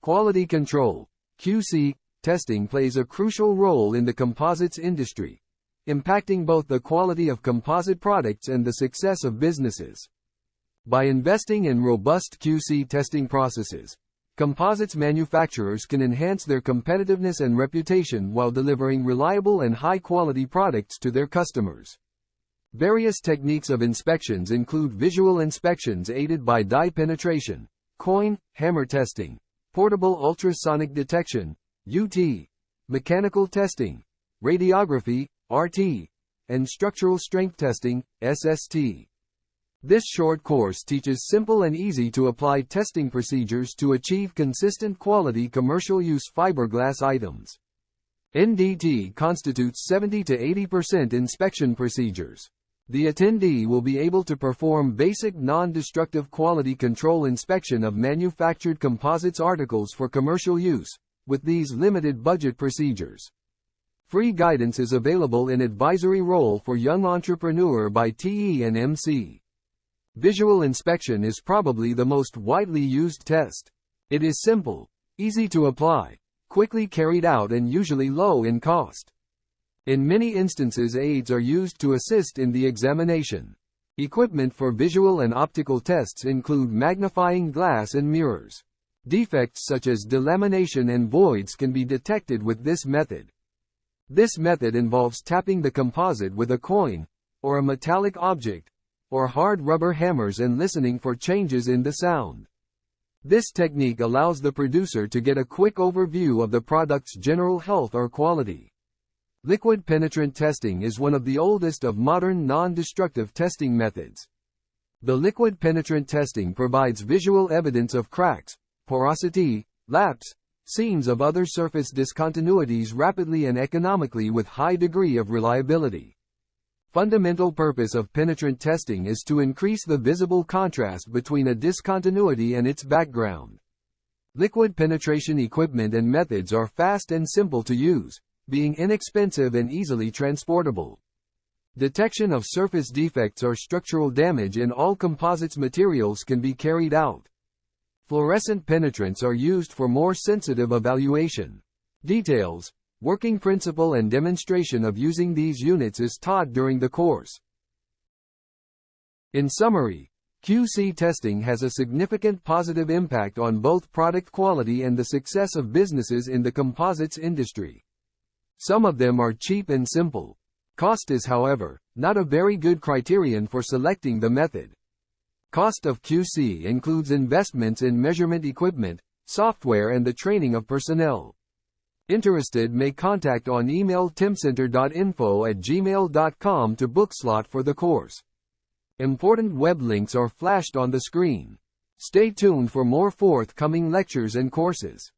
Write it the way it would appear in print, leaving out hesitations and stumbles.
Quality control, QC, testing plays a crucial role in the composites industry, impacting both the quality of composite products and the success of businesses. By investing in robust QC testing processes, composites manufacturers can enhance their competitiveness and reputation while delivering reliable and high-quality products to their customers. Various techniques of inspections include visual inspections aided by dye penetration, coin, hammer testing, portable ultrasonic detection, UT, mechanical testing, radiography, RT, and structural strength testing, SST. This short course teaches simple and easy-to-apply testing procedures to achieve consistent quality commercial-use fiberglass items. NDT constitutes 70 to 80% inspection procedures. The attendee will be able to perform basic non-destructive quality control inspection of manufactured composites articles for commercial use, with these limited budget procedures. Free guidance is available in advisory role for young entrepreneur by TE&MC. Visual inspection is probably the most widely used test. It is simple, easy to apply, quickly carried out and usually low in cost. In many instances, aids are used to assist in the examination. Equipment for visual and optical tests include magnifying glass and mirrors. Defects such as delamination and voids can be detected with this method. This method involves tapping the composite with a coin, or a metallic object, or hard rubber hammers and listening for changes in the sound. This technique allows the producer to get a quick overview of the product's general health or quality. Liquid penetrant testing is one of the oldest of modern non-destructive testing methods. The liquid penetrant testing provides visual evidence of cracks, porosity, laps, seams of other surface discontinuities rapidly and economically with high degree of reliability. Fundamental purpose of penetrant testing is to increase the visible contrast between a discontinuity and its background. Liquid penetration equipment and methods are fast and simple to use, being inexpensive and easily transportable. Detection of surface defects or structural damage in all composites materials can be carried out. Fluorescent penetrants are used for more sensitive evaluation. Details, working principle and demonstration of using these units is taught during the course. In summary, QC testing has a significant positive impact on both product quality and the success of businesses in the composites industry. Some of them are cheap and simple. Cost is, however, not a very good criterion for selecting the method. Cost of QC includes investments in measurement equipment, software and the training of personnel. Interested may contact on email timcenter.info@gmail.com to book slot for the course. Important web links are flashed on the screen. Stay tuned for more forthcoming lectures and courses.